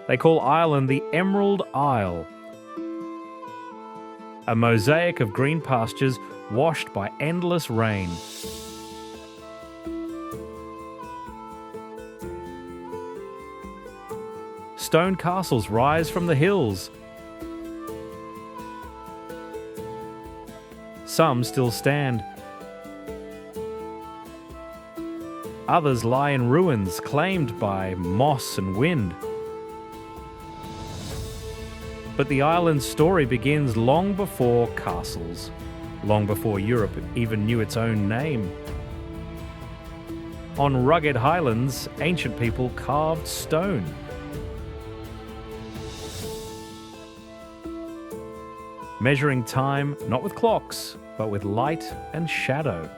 They call Ireland the Emerald Isle, a mosaic of green pastures washed by endless rain. Stone castles rise from the hills. Some still stand. Others lie in ruins claimed by moss and wind. But the island's story begins long before castles, long before Europe even knew its own name. On rugged highlands, ancient people carved stone. Measuring time not with clocks, but with light and shadow.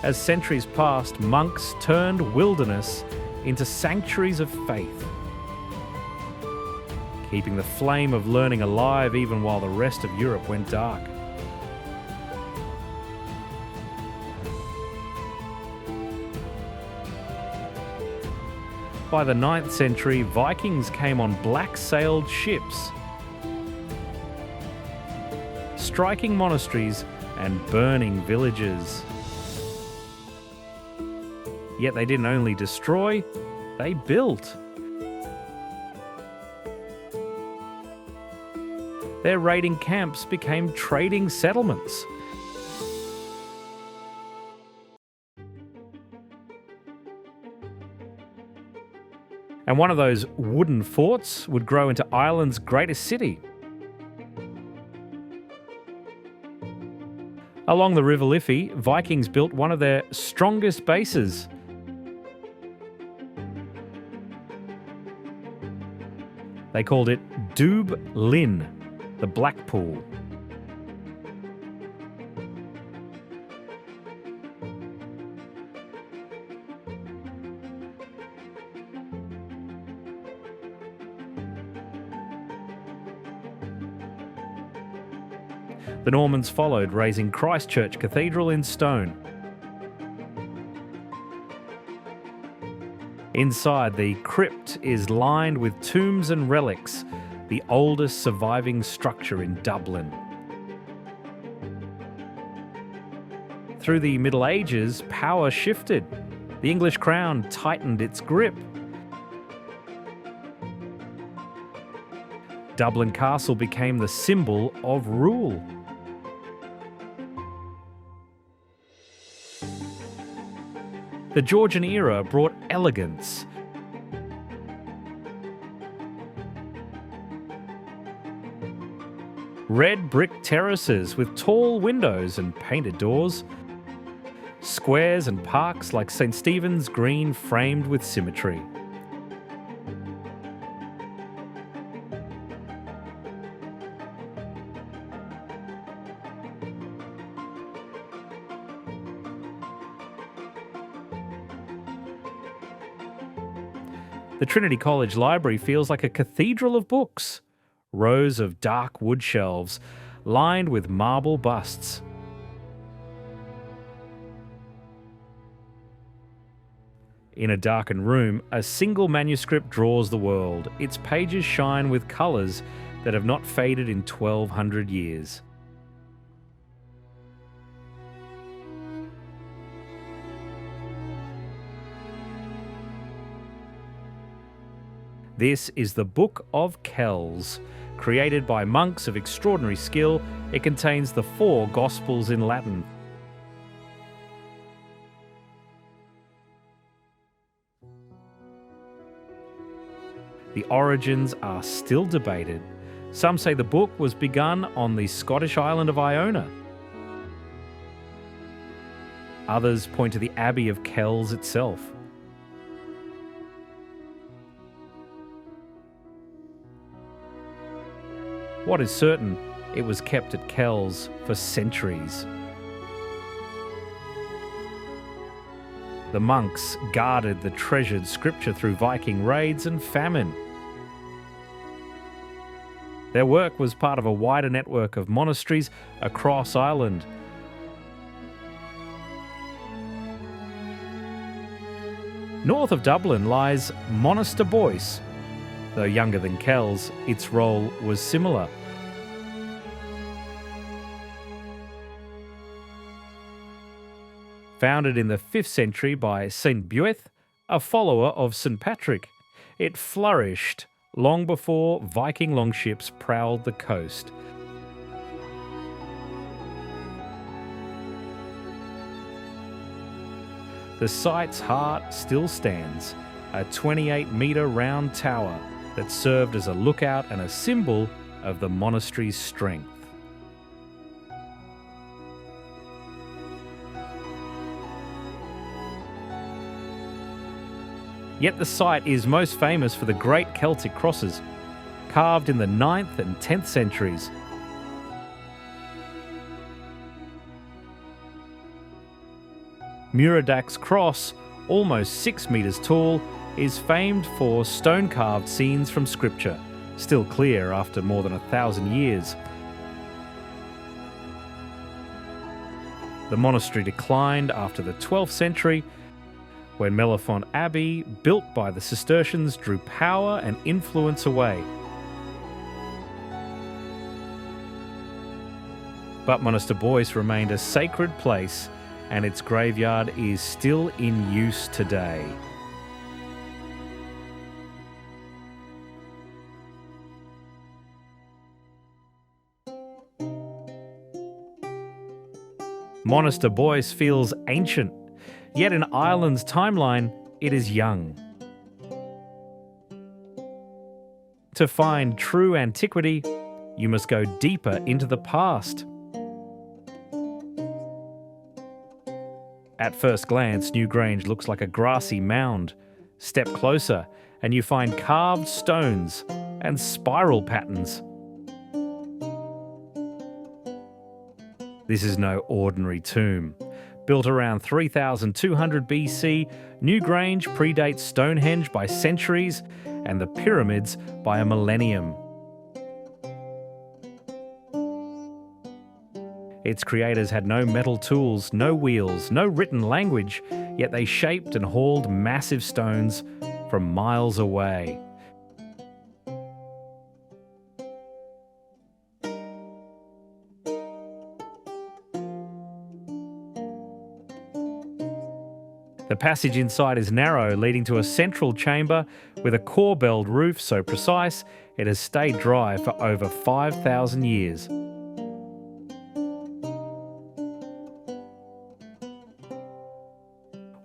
As centuries passed, monks turned wilderness into sanctuaries of faith, keeping the flame of learning alive even while the rest of Europe went dark. By the 9th century, Vikings came on black-sailed ships, striking monasteries and burning villages. Yet they didn't only destroy, they built. Their raiding camps became trading settlements. And one of those wooden forts would grow into Ireland's greatest city. Along the River Liffey, Vikings built one of their strongest bases. They called it Dubh Linn, the Black Pool. The Normans followed, raising Christchurch Cathedral in stone. Inside, the crypt is lined with tombs and relics, the oldest surviving structure in Dublin. Through the Middle Ages, power shifted. The English crown tightened its grip. Dublin Castle became the symbol of rule. The Georgian era brought elegance. Red brick terraces with tall windows and painted doors. Squares and parks like St. Stephen's Green framed with symmetry. The Trinity College Library feels like a cathedral of books. Rows of dark wood shelves, lined with marble busts. In a darkened room, a single manuscript draws the world. Its pages shine with colours that have not faded in 1,200 years. This is the Book of Kells. Created by monks of extraordinary skill, it contains the 4 Gospels in Latin. The origins are still debated. Some say the book was begun on the Scottish island of Iona. Others point to the Abbey of Kells itself. What is certain, it was kept at Kells for centuries. The monks guarded the treasured scripture through Viking raids and famine. Their work was part of a wider network of monasteries across Ireland. North of Dublin lies Monasterboice. Though younger than Kells, its role was similar. Founded in the 5th century by St. Buaith, a follower of St. Patrick, it flourished long before Viking longships prowled the coast. The site's heart still stands, a 28-metre round tower that served as a lookout and a symbol of the monastery's strength. Yet the site is most famous for the great Celtic crosses, carved in the 9th and 10th centuries. Muradach's cross, almost 6 metres tall, is famed for stone-carved scenes from scripture, still clear after more than 1,000 years. The monastery declined after the 12th century, when Mellifont Abbey, built by the Cistercians, drew power and influence away. But Monasterboice remained a sacred place, and its graveyard is still in use today. Monasterboice feels ancient, yet in Ireland's timeline, it is young. To find true antiquity, you must go deeper into the past. At first glance, Newgrange looks like a grassy mound. Step closer, and you find carved stones and spiral patterns. This is no ordinary tomb. Built around 3200 BC, Newgrange predates Stonehenge by centuries and the pyramids by a millennium. Its creators had no metal tools, no wheels, no written language, yet they shaped and hauled massive stones from miles away. The passage inside is narrow, leading to a central chamber with a corbelled roof so precise it has stayed dry for over 5,000 years.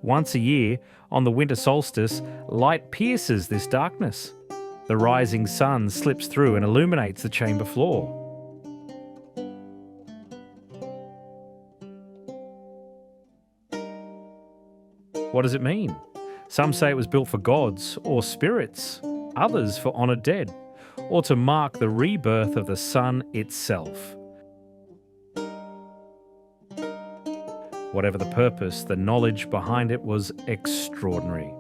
Once a year, on the winter solstice, light pierces this darkness. The rising sun slips through and illuminates the chamber floor. What does it mean? Some say it was built for gods or spirits, others for honoured dead, or to mark the rebirth of the sun itself. Whatever the purpose, the knowledge behind it was extraordinary.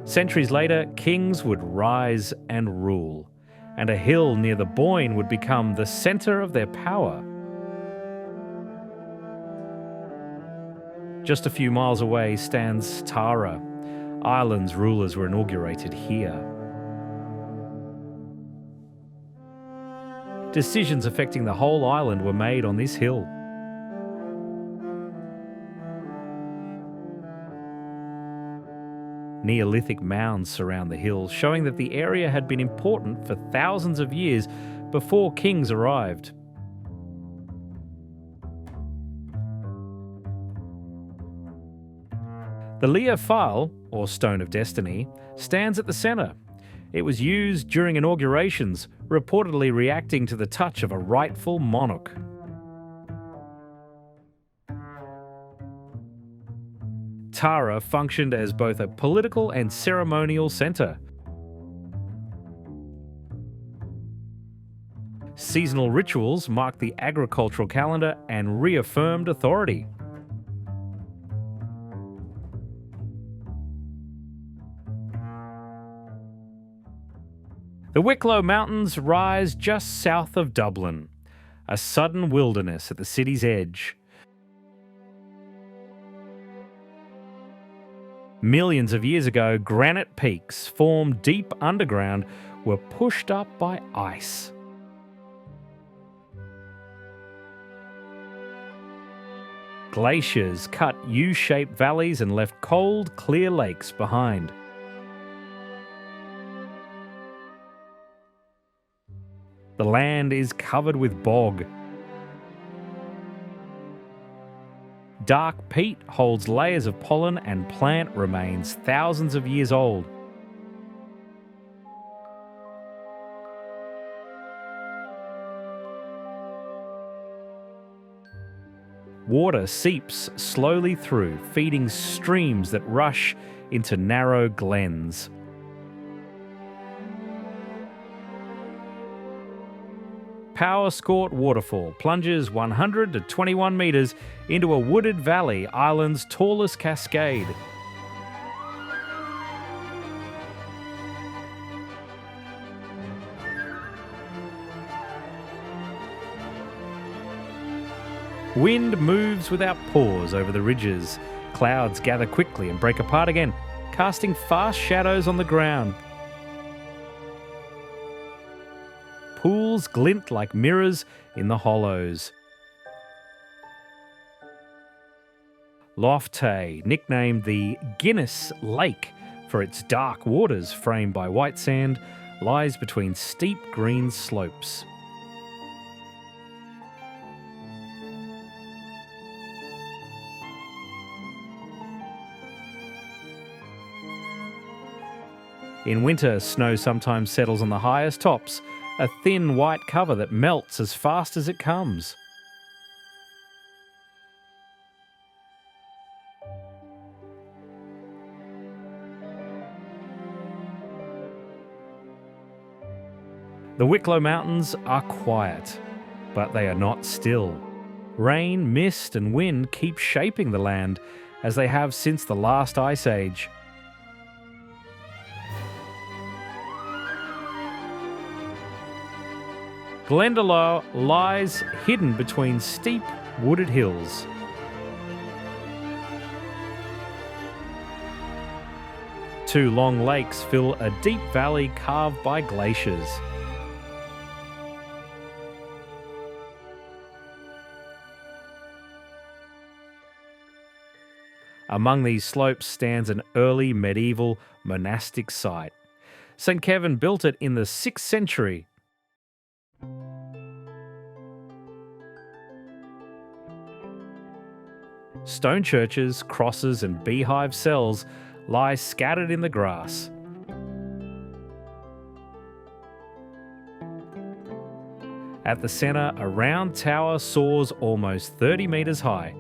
Centuries later, kings would rise and rule, and a hill near the Boyne would become the centre of their power. Just a few miles away stands Tara. Ireland's rulers were inaugurated here. Decisions affecting the whole island were made on this hill. Neolithic mounds surround the hill, showing that the area had been important for thousands of years before kings arrived. The Lia Fáil, or Stone of Destiny, stands at the centre. It was used during inaugurations, reportedly reacting to the touch of a rightful monarch. Tara functioned as both a political and ceremonial centre. Seasonal rituals marked the agricultural calendar and reaffirmed authority. The Wicklow Mountains rise just south of Dublin, a sudden wilderness at the city's edge. Millions of years ago, granite peaks formed deep underground were pushed up by ice. Glaciers cut U-shaped valleys and left cold, clear lakes behind. The land is covered with bog. Dark peat holds layers of pollen and plant remains thousands of years old. Water seeps slowly through, feeding streams that rush into narrow glens. Powerscourt Waterfall plunges 100 to 21 metres into a wooded valley, Ireland's tallest cascade. Wind moves without pause over the ridges. Clouds gather quickly and break apart again, casting fast shadows on the ground. Pools glint like mirrors in the hollows. Lough Tay, nicknamed the Guinness Lake for its dark waters framed by white sand, lies between steep green slopes. In winter, snow sometimes settles on the highest tops, a thin white cover that melts as fast as it comes. The Wicklow Mountains are quiet, but they are not still. Rain, mist and wind keep shaping the land, as they have since the last ice age. Glendalough lies hidden between steep wooded hills. Two long lakes fill a deep valley carved by glaciers. Among these slopes stands an early medieval monastic site. St. Kevin built it in the 6th century. Stone churches, crosses and beehive cells lie scattered in the grass. At the centre, a round tower soars almost 30 metres high.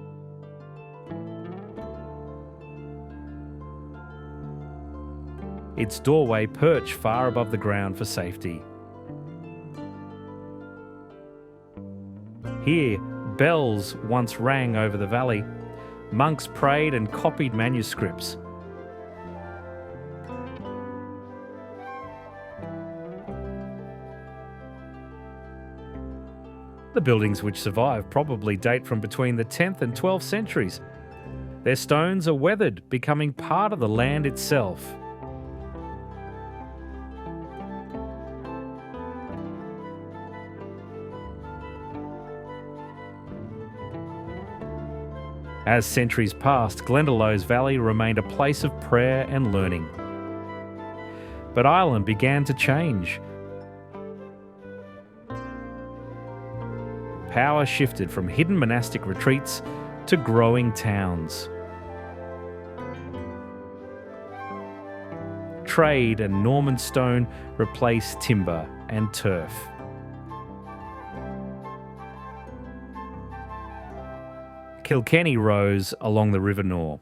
Its doorway perched far above the ground for safety. Here, bells once rang over the valley. Monks prayed and copied manuscripts. The buildings which survive probably date from between the 10th and 12th centuries. Their stones are weathered, becoming part of the land itself. As centuries passed, Glendalough's valley remained a place of prayer and learning. But Ireland began to change. Power shifted from hidden monastic retreats to growing towns. Trade and Norman stone replaced timber and turf. Kilkenny rose along the River Nore.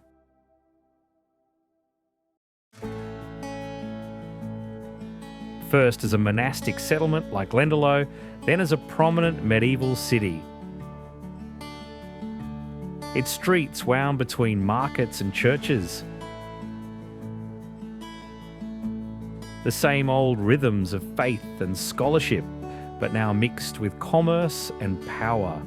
First as a monastic settlement like Glendalough, then as a prominent medieval city. Its streets wound between markets and churches. the same old rhythms of faith and scholarship, but now mixed with commerce and power.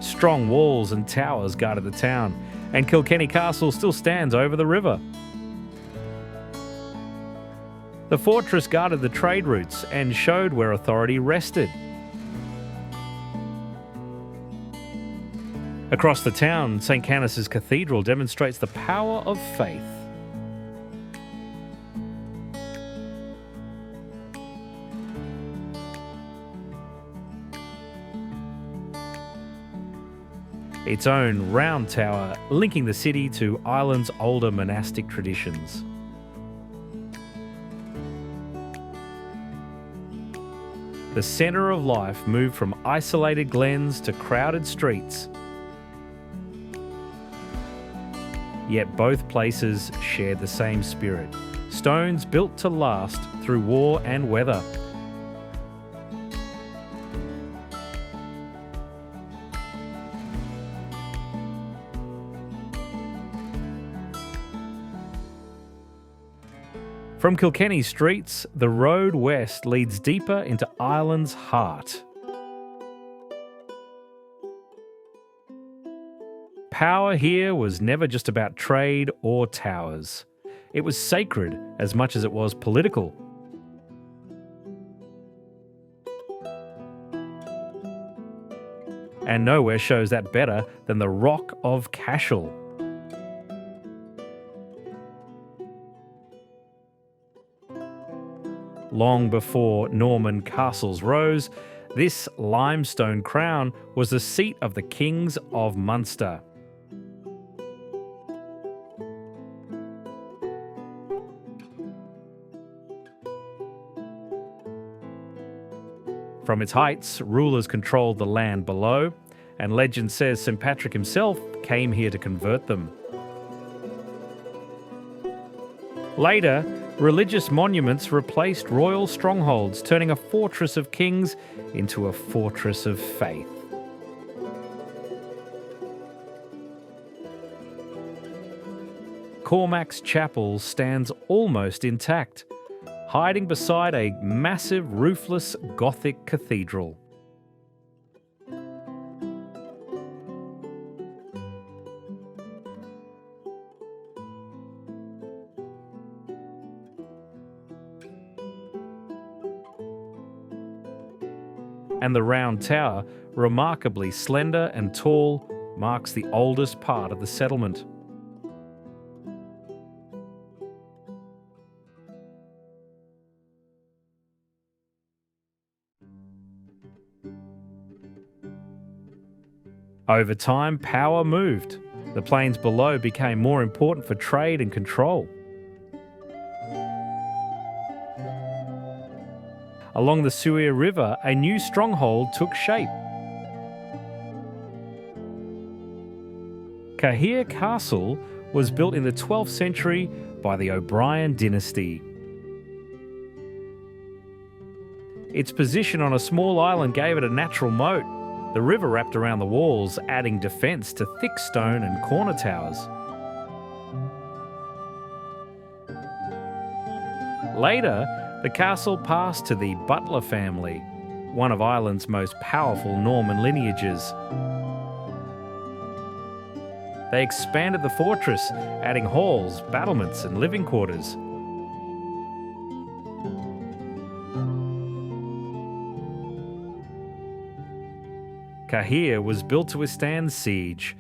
Strong walls and towers guarded the town, and Kilkenny Castle still stands over the river. The fortress guarded the trade routes and showed where authority rested. Across the town, St. Canice's Cathedral demonstrates the power of faith. Its own round tower linking the city to Ireland's older monastic traditions. The centre of life moved from isolated glens to crowded streets. Yet both places shared the same spirit. Stones built to last through war and weather. From Kilkenny streets, the road west leads deeper into Ireland's heart. Power here was never just about trade or towers. It was sacred as much as it was political. And nowhere shows that better than the Rock of Cashel. Long before Norman castles rose, this limestone crown was the seat of the kings of Munster. From its heights, rulers controlled the land below, and legend says St. Patrick himself came here to convert them. Later, religious monuments replaced royal strongholds, turning a fortress of kings into a fortress of faith. Cormac's chapel stands almost intact, hiding beside a massive roofless Gothic cathedral. And the round tower, remarkably slender and tall, marks the oldest part of the settlement. Over time, power moved. The plains below became more important for trade and control. Along the Suir River, a new stronghold took shape. Cahir Castle was built in the 12th century by the O'Brien dynasty. Its position on a small island gave it a natural moat. The river wrapped around the walls, adding defence to thick stone and corner towers. Later, the castle passed to the Butler family, one of Ireland's most powerful Norman lineages. They expanded the fortress, adding halls, battlements and living quarters. Cahir was built to withstand siege.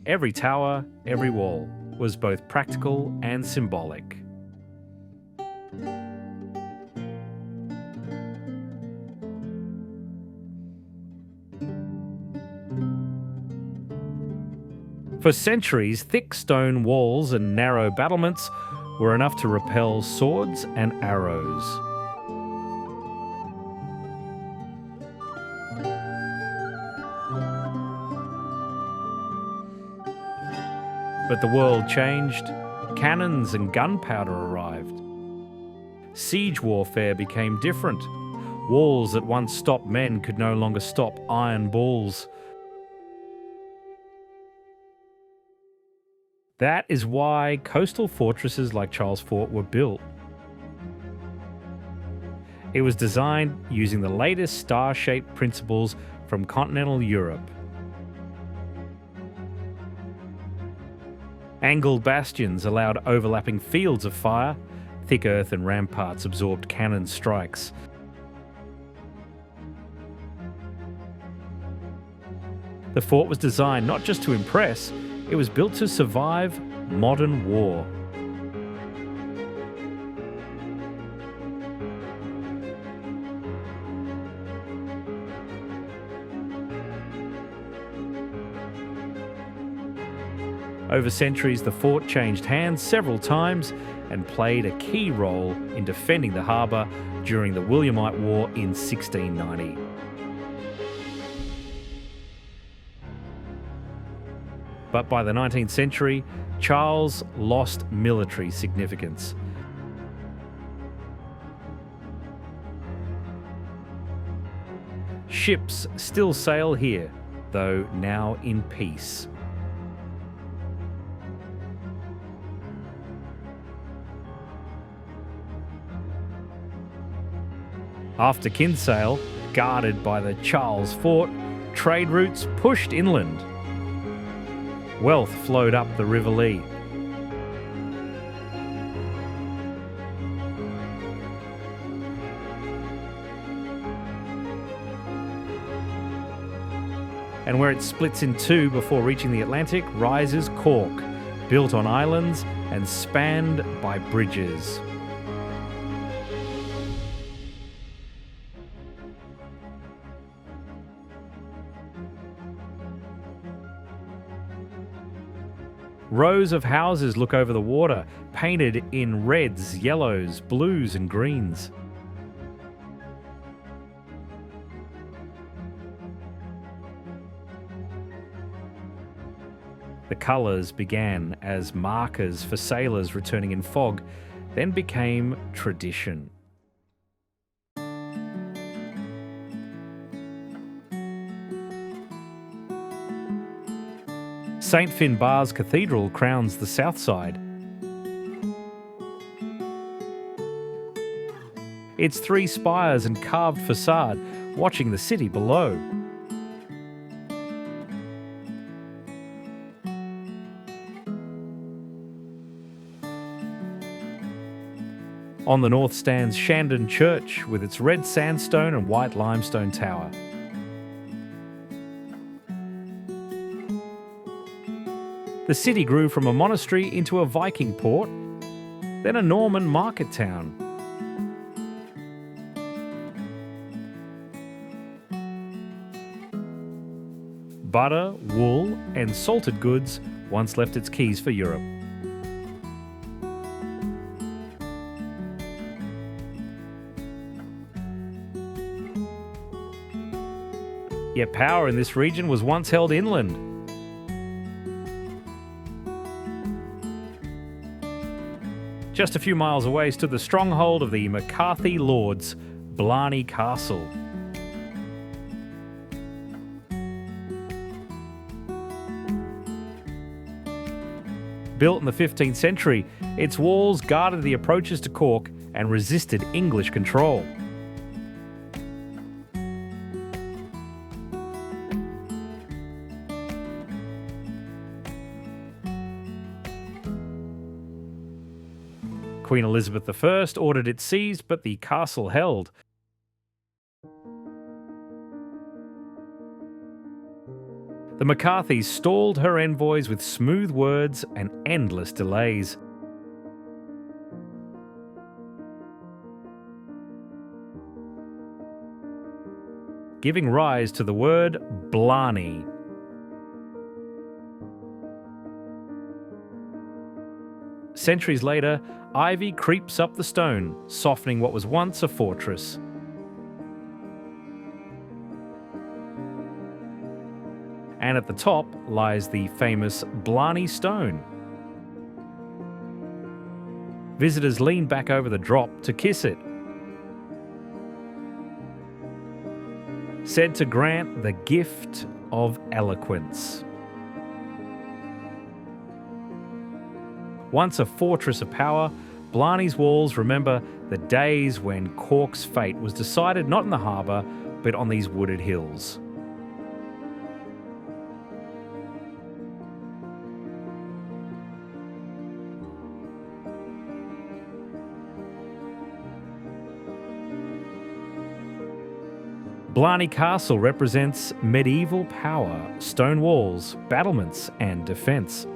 Every tower, every wall was both practical and symbolic. For centuries, thick stone walls and narrow battlements were enough to repel swords and arrows. But the world changed. Cannons and gunpowder arrived. Siege warfare became different. Walls that once stopped men could no longer stop iron balls. That is why coastal fortresses like Charles Fort were built. It was designed using the latest star-shaped principles from continental Europe. Angled bastions allowed overlapping fields of fire. Thick earth and ramparts absorbed cannon strikes. The fort was designed not just to impress, it was built to survive modern war. Over centuries, the fort changed hands several times and played a key role in defending the harbour during the Williamite War in 1690. But by the 19th century, Charles lost military significance. Ships still sail here, though now in peace. After Kinsale, guarded by the Charles Fort, trade routes pushed inland. Wealth flowed up the River Lee. And where it splits in two before reaching the Atlantic rises Cork, built on islands and spanned by bridges. Rows of houses look over the water, painted in reds, yellows, blues and greens. The colours began as markers for sailors returning in fog, then became tradition. St Finbarr's Cathedral crowns the south side. Its three spires and carved facade watching the city below. On the north stands Shandon Church with its red sandstone and white limestone tower. The city grew from a monastery into a Viking port, then a Norman market town. Butter, wool, and salted goods once left its keys for Europe. Yet power in this region was once held inland. Just a few miles away stood the stronghold of the McCarthy Lords, Blarney Castle. Built in the 15th century, its walls guarded the approaches to Cork and resisted English control. Queen Elizabeth I ordered it seized, but the castle held. The McCarthys stalled her envoys with smooth words and endless delays. Giving rise to the word Blarney. Centuries later, ivy creeps up the stone, softening what was once a fortress. And at the top lies the famous Blarney Stone. Visitors lean back over the drop to kiss it. Said to grant the gift of eloquence. Once a fortress of power, Blarney's walls remember the days when Cork's fate was decided not in the harbour, but on these wooded hills. Blarney Castle represents medieval power, stone walls, battlements and defence.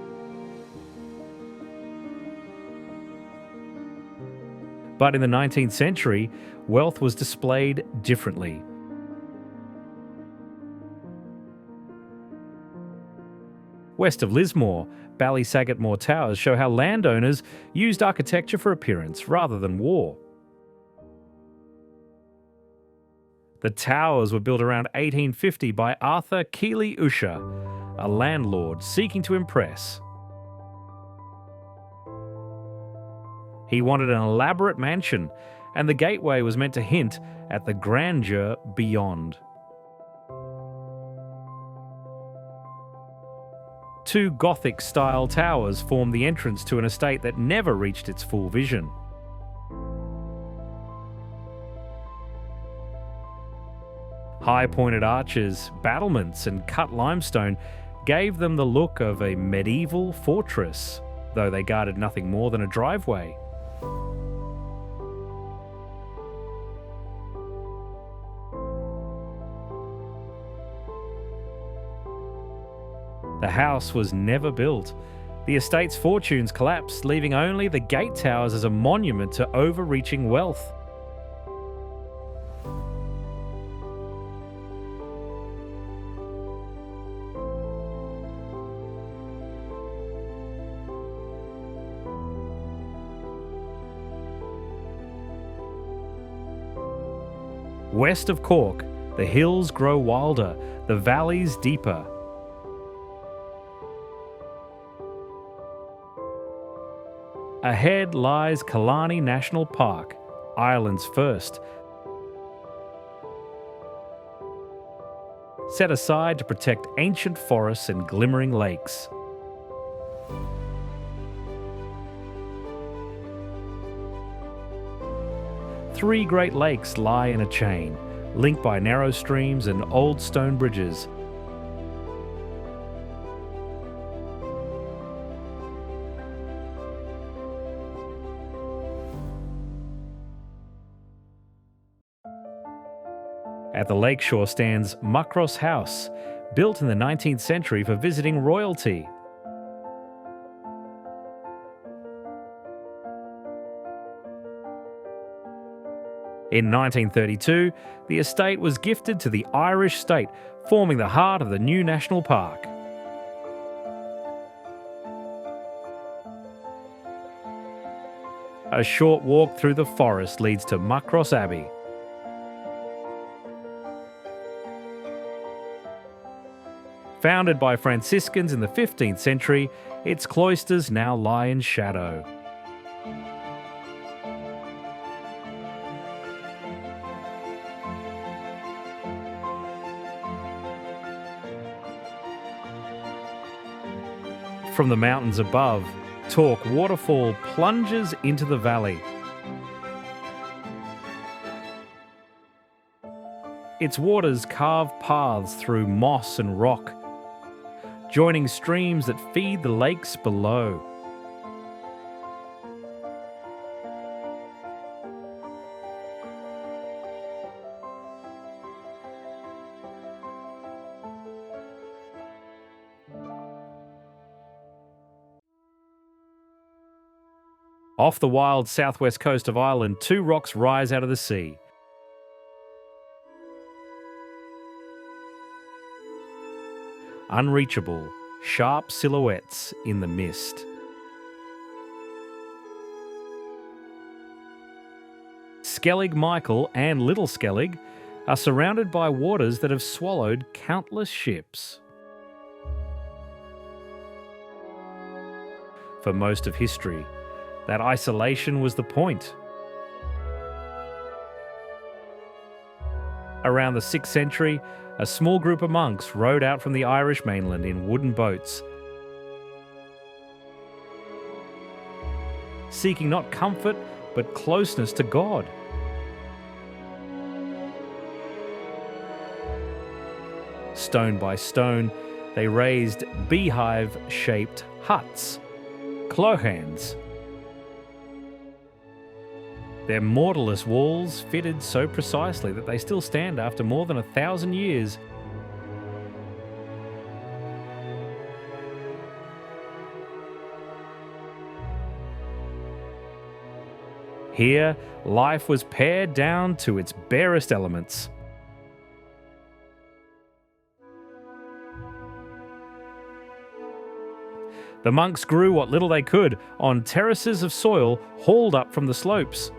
But in the 19th century, wealth was displayed differently. West of Lismore, Ballysaggartmore towers show how landowners used architecture for appearance rather than war. The towers were built around 1850 by Arthur Keeley Usher, a landlord seeking to impress. He wanted an elaborate mansion, and the gateway was meant to hint at the grandeur beyond. Two Gothic-style towers formed the entrance to an estate that never reached its full vision. High-pointed arches, battlements and cut limestone gave them the look of a medieval fortress, though they guarded nothing more than a driveway. The house was never built. The estate's fortunes collapsed, leaving only the gate towers as a monument to overreaching wealth. West of Cork, the hills grow wilder, the valleys deeper. Ahead lies Killarney National Park, Ireland's first. Set aside to protect ancient forests and glimmering lakes. Three great lakes lie in a chain, linked by narrow streams and old stone bridges. At the lakeshore stands Muckross House, built in the 19th century for visiting royalty. In 1932, the estate was gifted to the Irish state, forming the heart of the new national park. A short walk through the forest leads to Muckross Abbey. Founded by Franciscans in the 15th century, its cloisters now lie in shadow. From the mountains above, Tork Waterfall plunges into the valley. Its waters carve paths through moss and rock, joining streams that feed the lakes below. Off the wild southwest coast of Ireland, two rocks rise out of the sea. Unreachable, sharp silhouettes in the mist. Skellig Michael and Little Skellig are surrounded by waters that have swallowed countless ships. For most of history, that isolation was the point. Around the 6th century, a small group of monks rowed out from the Irish mainland in wooden boats. seeking not comfort but closeness to God. Stone by stone, they raised beehive-shaped huts, clohans. Their mortarless walls fitted so precisely that they still stand after more than 1,000 years. Here, life was pared down to its barest elements. The monks grew what little they could on terraces of soil hauled up from the slopes.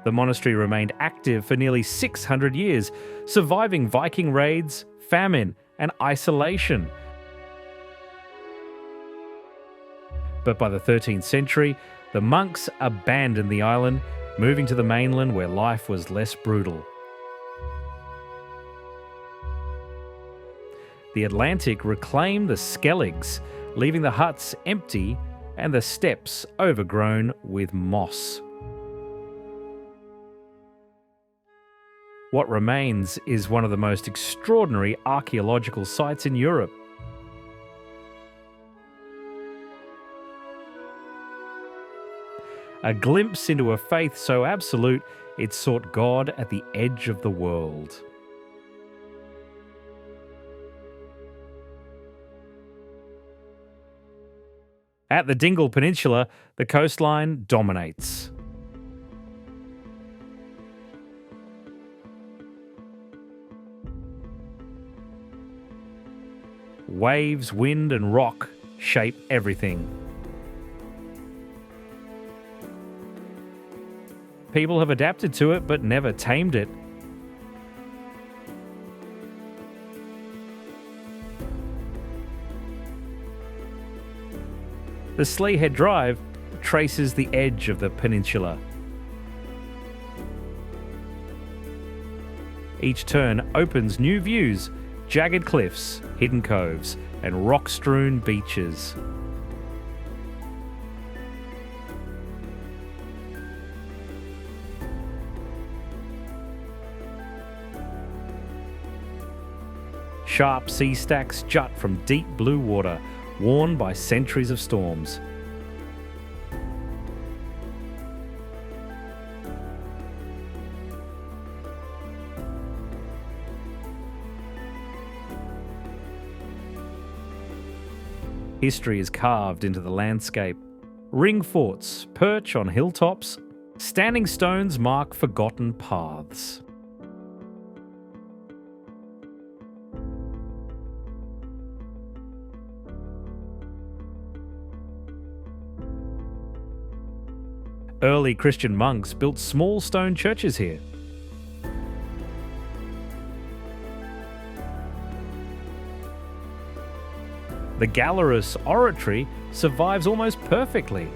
The monastery remained active for nearly 600 years, surviving Viking raids, famine, and isolation. But by the 13th century, the monks abandoned the island, moving to the mainland where life was less brutal. The Atlantic reclaimed the Skelligs, leaving the huts empty and the steppes overgrown with moss. What remains is one of the most extraordinary archaeological sites in Europe. A glimpse into a faith so absolute it sought God at the edge of the world. At the Dingle Peninsula, the coastline dominates. Waves, wind, and rock shape everything. People have adapted to it but never tamed it. The Sleehead Drive traces the edge of the peninsula. Each turn opens new views, jagged cliffs, hidden coves, and rock-strewn beaches. Sharp sea stacks jut from deep blue water, worn by centuries of storms. History is carved into the landscape. Ring forts perch on hilltops. Standing stones mark forgotten paths. Early Christian monks built small stone churches here. The Gallerus oratory survives almost perfectly.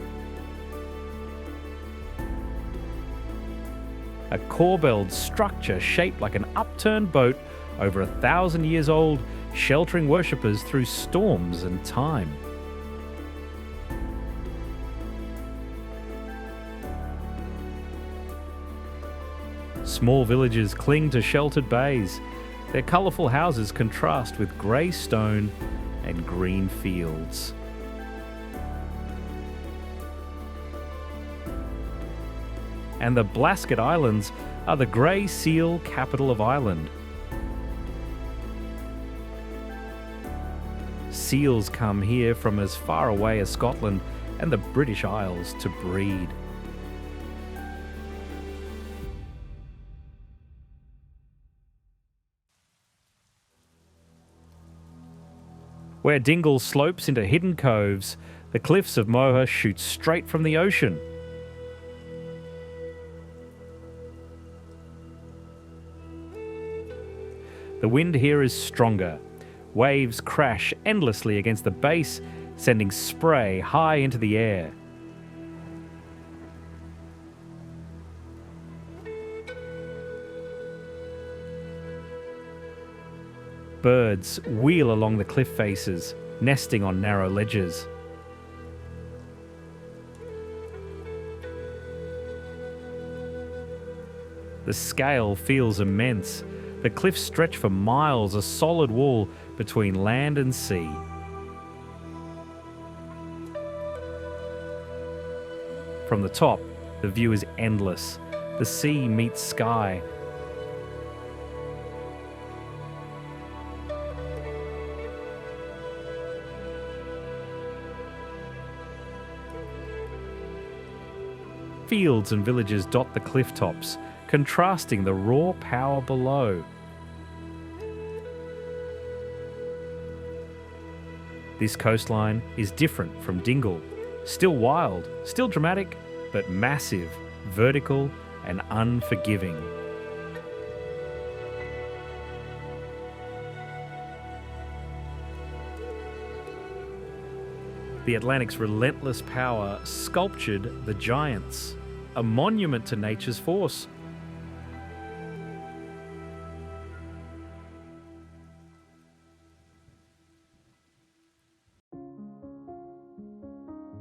A corbelled structure shaped like an upturned boat, over 1,000 years old, sheltering worshippers through storms and time. Small villages cling to sheltered bays. Their colourful houses contrast with grey stone and green fields. And the Blasket Islands are the grey seal capital of Ireland. Seals come here from as far away as Scotland and the British Isles to breed. Where Dingle slopes into hidden coves, the cliffs of Moher shoot straight from the ocean. The wind here is stronger. Waves crash endlessly against the base, sending spray high into the air. Birds wheel along the cliff faces. nesting on narrow ledges. The scale feels immense. The cliffs stretch for miles, a solid wall between land and sea. From the top, the view is endless. The sea meets sky. Fields and villages dot the cliff tops, contrasting the raw power below. This coastline is different from Dingle. Still wild, still dramatic, but massive, vertical and unforgiving. The Atlantic's relentless power sculptured the giants, a monument to nature's force.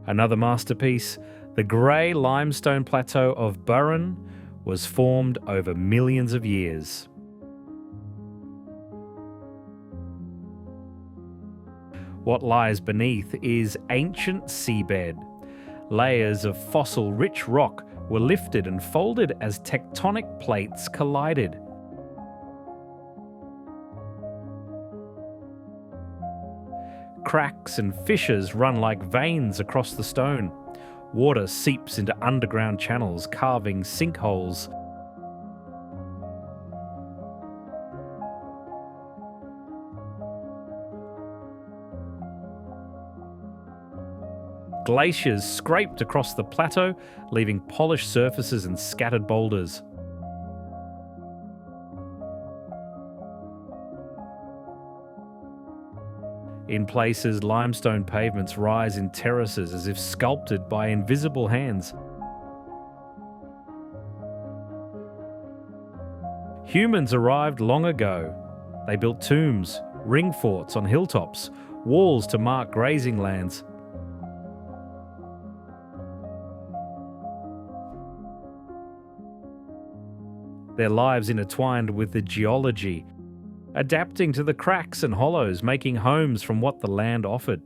Another masterpiece, the grey limestone plateau of Burren, was formed over millions of years. What lies beneath is ancient seabed. Layers of fossil-rich rock were lifted and folded as tectonic plates collided. Cracks and fissures run like veins across the stone. Water seeps into underground channels, carving sinkholes. Glaciers scraped across the plateau, leaving polished surfaces and scattered boulders. In places, limestone pavements rise in terraces as if sculpted by invisible hands. Humans arrived long ago. They built tombs, ring forts on hilltops, walls to mark grazing lands. Their lives intertwined with the geology, adapting to the cracks and hollows, making homes from what the land offered.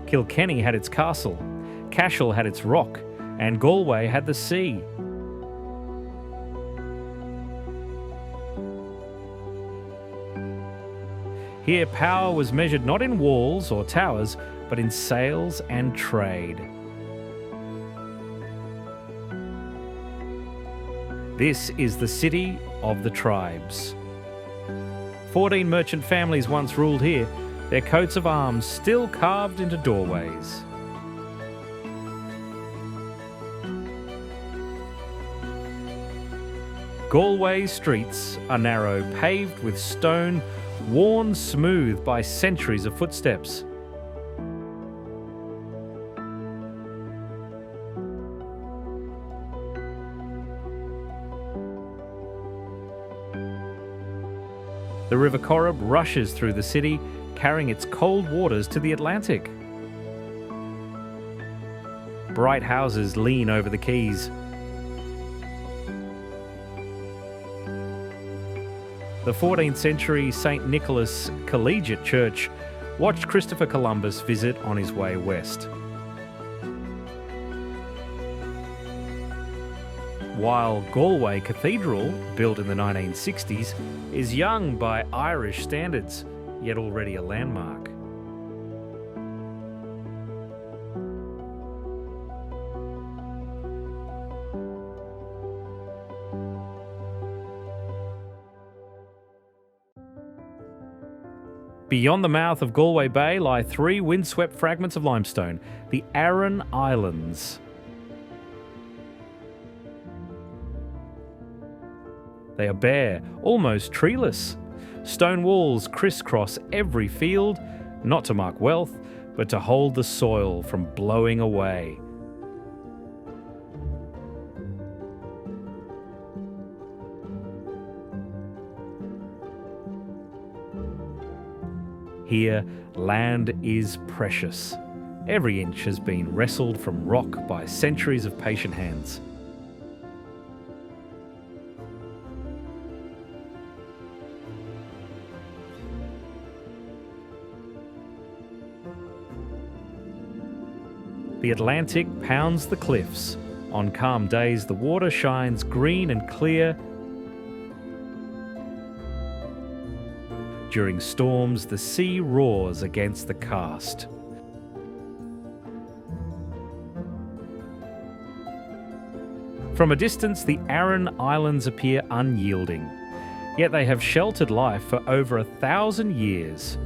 Kilkenny had its castle, Cashel had its rock, and Galway had the sea. Here power was measured not in walls or towers, but in sails and trade. This is the city of the tribes. 14 merchant families once ruled here, their coats of arms still carved into doorways. Galway streets are narrow, paved with stone, worn smooth by centuries of footsteps. The River Corrib rushes through the city, carrying its cold waters to the Atlantic. Bright houses lean over the quays. The 14th century St. Nicholas Collegiate Church watched Christopher Columbus visit on his way west. While Galway Cathedral, built in the 1960s, is young by Irish standards, yet already a landmark. Beyond the mouth of Galway Bay lie three windswept fragments of limestone, the Aran Islands. They are bare, almost treeless. Stone walls crisscross every field, not to mark wealth, but to hold the soil from blowing away. Here, land is precious. Every inch has been wrestled from rock by centuries of patient hands. The Atlantic pounds the cliffs. On calm days, the water shines green and clear. During storms, the sea roars against the cast. From a distance, the Aran Islands appear unyielding, yet they have sheltered life for over 1,000 years.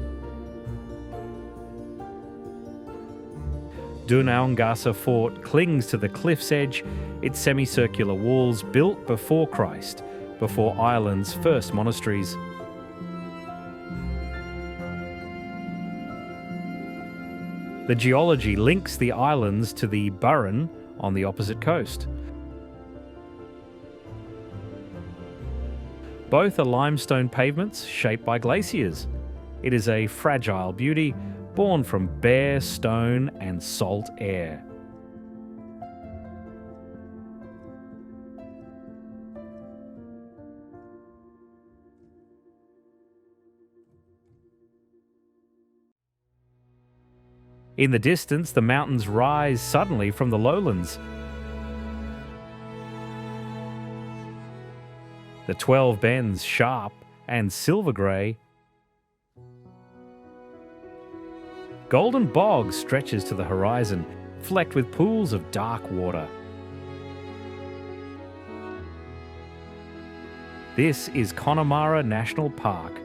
Dunaungasa Fort clings to the cliff's edge, its semicircular walls built before Christ, before Ireland's first monasteries. The geology links the islands to the Burren on the opposite coast. Both are limestone pavements shaped by glaciers. It is a fragile beauty, born from bare stone and salt air. In the distance, the mountains rise suddenly from the lowlands. The 12 bends, sharp and silver grey. Golden bog stretches to the horizon, flecked with pools of dark water. This is Connemara National Park.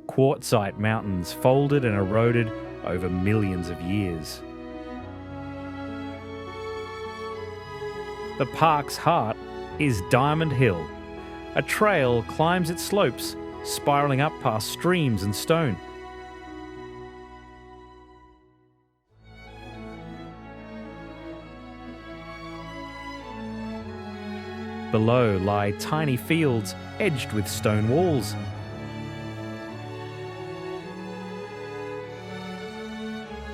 Quartzite mountains folded and eroded over millions of years. The park's heart is Diamond Hill. A trail climbs its slopes, spiralling up past streams and stone. Below lie tiny fields edged with stone walls.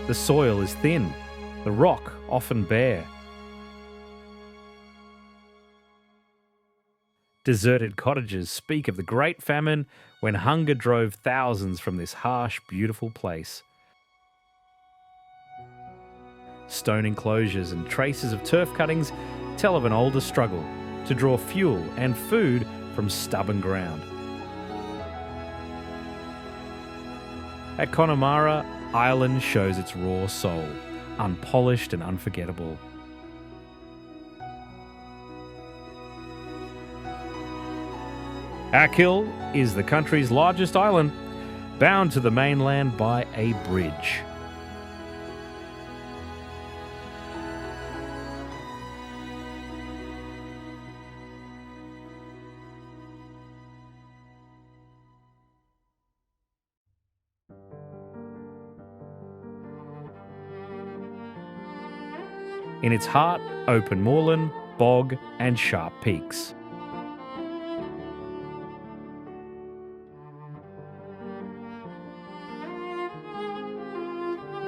The soil is thin, the rock often bare. Deserted cottages speak of the Great Famine when hunger drove thousands from this harsh, beautiful place. Stone enclosures and traces of turf cuttings tell of an older struggle to draw fuel and food from stubborn ground. At Connemara, Ireland shows its raw soul, unpolished and unforgettable. Achill is the country's largest island, bound to the mainland by a bridge. In its heart, open moorland, bog and sharp peaks.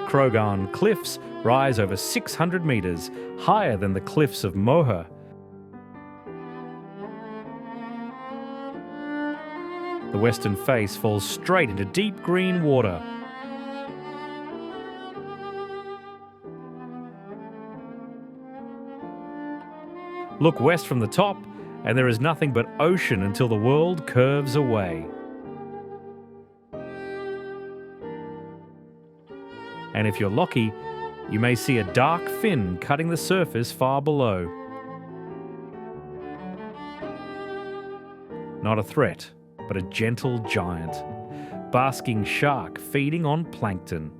Crogan cliffs rise over 600 metres, higher than the cliffs of Moher. The western face falls straight into deep green water. Look west from the top, and there is nothing but ocean until the world curves away. And if you're lucky, you may see a dark fin cutting the surface far below. Not a threat, but a gentle giant, basking shark feeding on plankton.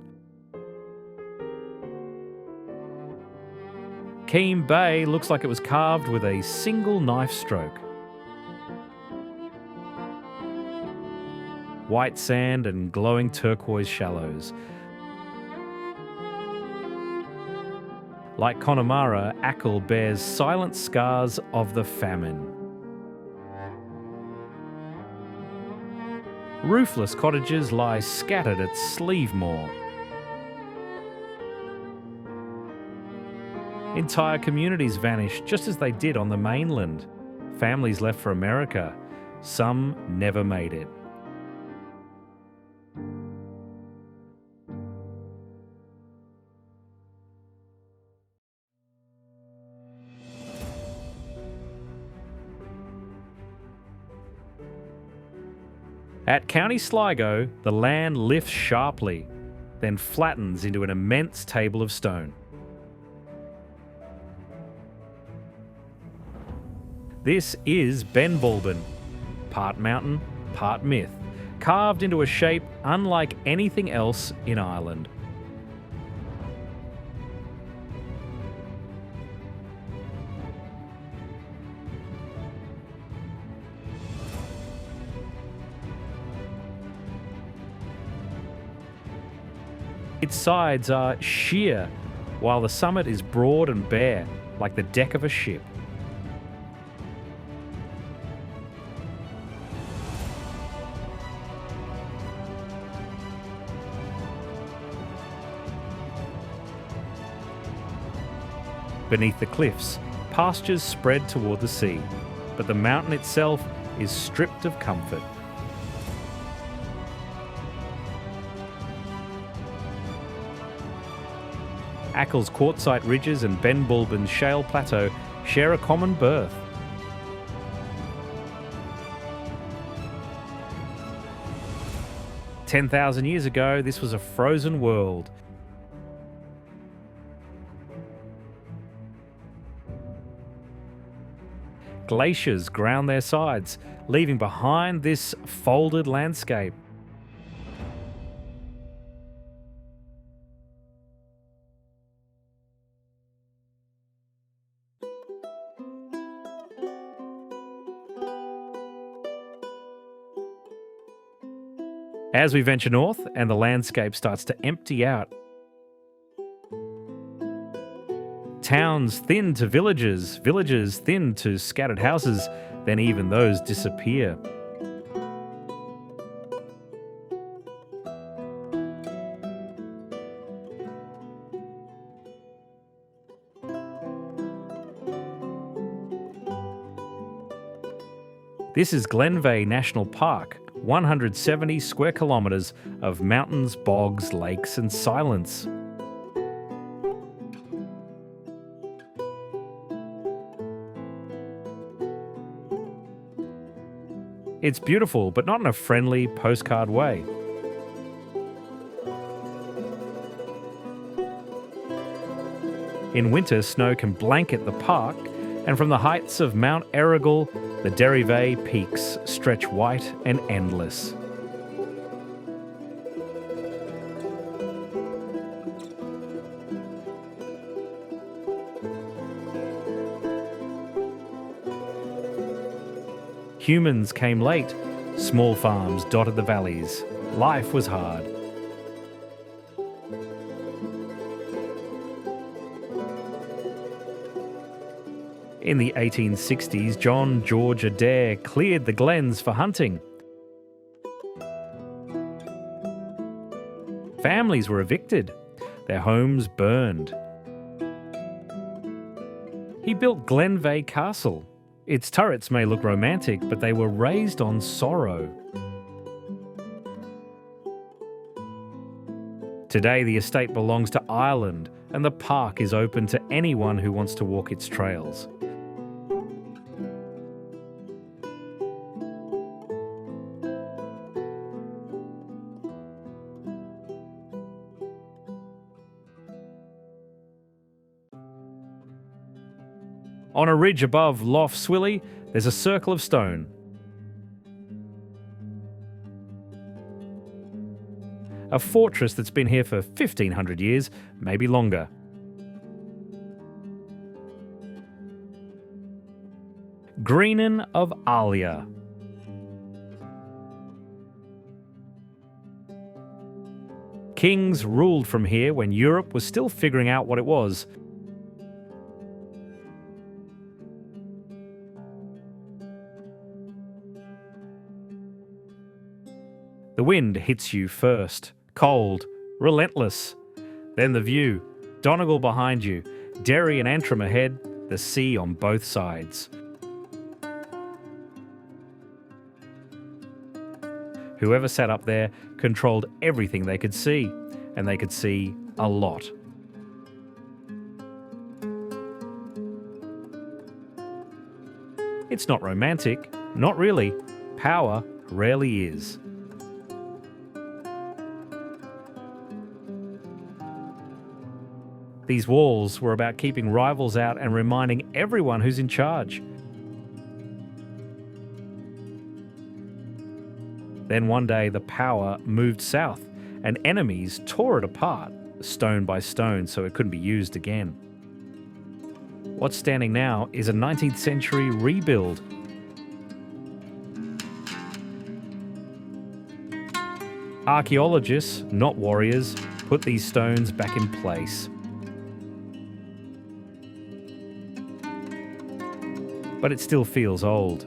Keem Bay looks like it was carved with a single knife stroke. White sand and glowing turquoise shallows. Like Connemara, Achill bears silent scars of the famine. Roofless cottages lie scattered at Skellig. Entire communities vanished just as they did on the mainland. Families left for America. Some never made it. At County Sligo, the land lifts sharply, then flattens into an immense table of stone. This is Ben Bulbin, part mountain, part myth, carved into a shape unlike anything else in Ireland. Its sides are sheer, while the summit is broad and bare, like the deck of a ship. Beneath the cliffs, pastures spread toward the sea, but the mountain itself is stripped of comfort. Achill's quartzite ridges and Ben Bulbin's shale plateau share a common birth. "10,000 years ago, this was a frozen world. Glaciers ground their sides, leaving behind this folded landscape. As we venture north and the landscape starts to empty out, towns thin to villages, villages thin to scattered houses, then even those disappear. This is Glenveagh National Park, 170 square kilometres of mountains, bogs, lakes and silence. It's beautiful, but not in a friendly postcard way. In winter, snow can blanket the park, and from the heights of Mount Errigal, the Derryveigh peaks stretch white and endless. Humans came late, small farms dotted the valleys. Life was hard. In the 1860s, John George Adair cleared the glens for hunting. Families were evicted, their homes burned. He built Glenveagh Castle. Its turrets may look romantic, but they were raised on sorrow. Today, the estate belongs to Ireland, and the park is open to anyone who wants to walk its trails. On a ridge above Lough Swilly, there's a circle of stone. A fortress that's been here for 1,500 years, maybe longer. Grianan of Aileach. Kings ruled from here when Europe was still figuring out what it was. The wind hits you first, cold, relentless. Then the view, Donegal behind you, Derry and Antrim ahead, the sea on both sides. Whoever sat up there controlled everything they could see, and they could see a lot. It's not romantic, not really. Power rarely is. These walls were about keeping rivals out and reminding everyone who's in charge. Then one day the power moved south and enemies tore it apart, stone by stone, so it couldn't be used again. What's standing now is a 19th century rebuild. Archaeologists, not warriors, put these stones back in place. But it still feels old.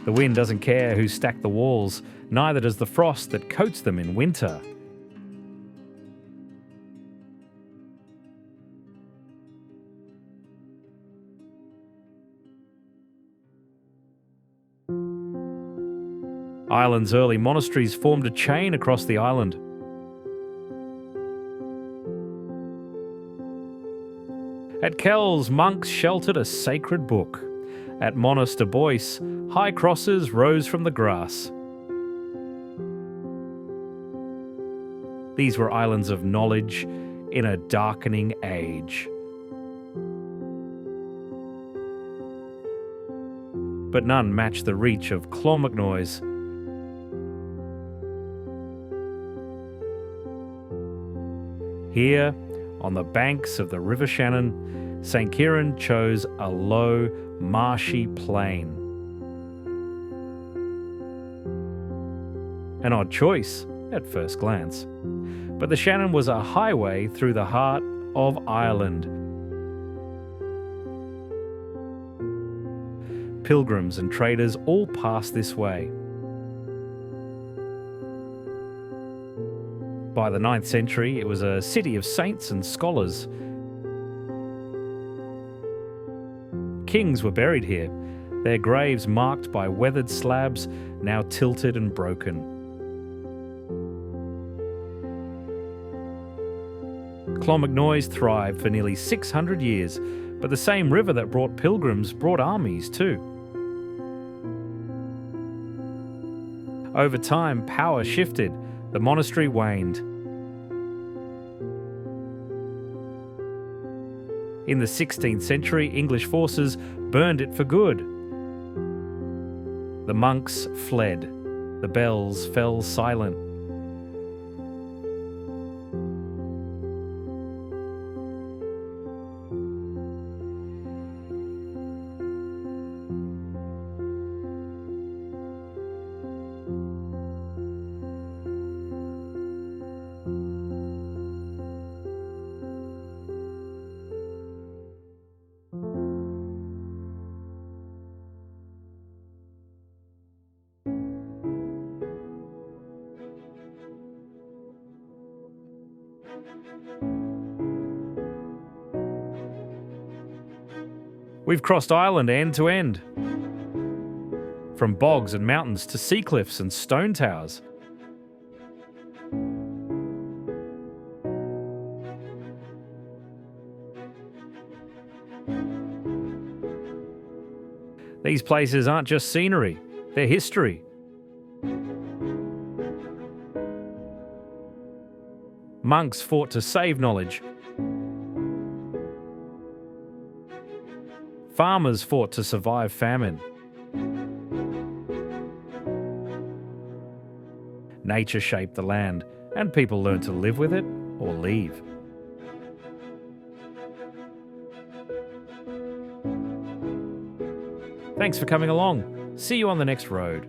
The wind doesn't care who stacked the walls, neither does the frost that coats them in winter. Ireland's early monasteries formed a chain across the island. At Kells, monks sheltered a sacred book. At Monasterboice, high crosses rose from the grass. These were islands of knowledge in a darkening age. But none matched the reach of Clonmacnoise. Here, on the banks of the River Shannon, St. Kieran chose a low, marshy plain. An odd choice at first glance, but the Shannon was a highway through the heart of Ireland. Pilgrims and traders all passed this way. By the 9th century, it was a city of saints and scholars. Kings were buried here, their graves marked by weathered slabs, now tilted and broken. Clonmacnoise thrived for nearly 600 years, but the same river that brought pilgrims brought armies too. Over time, power shifted, the monastery waned. In the 16th century, English forces burned it for good. The monks fled. The bells fell silent. We've crossed Ireland end to end. From bogs and mountains to sea cliffs and stone towers. These places aren't just scenery, they're history. Monks fought to save knowledge. Farmers fought to survive famine. Nature shaped the land, and people learned to live with it or leave. Thanks for coming along. See you on the next road.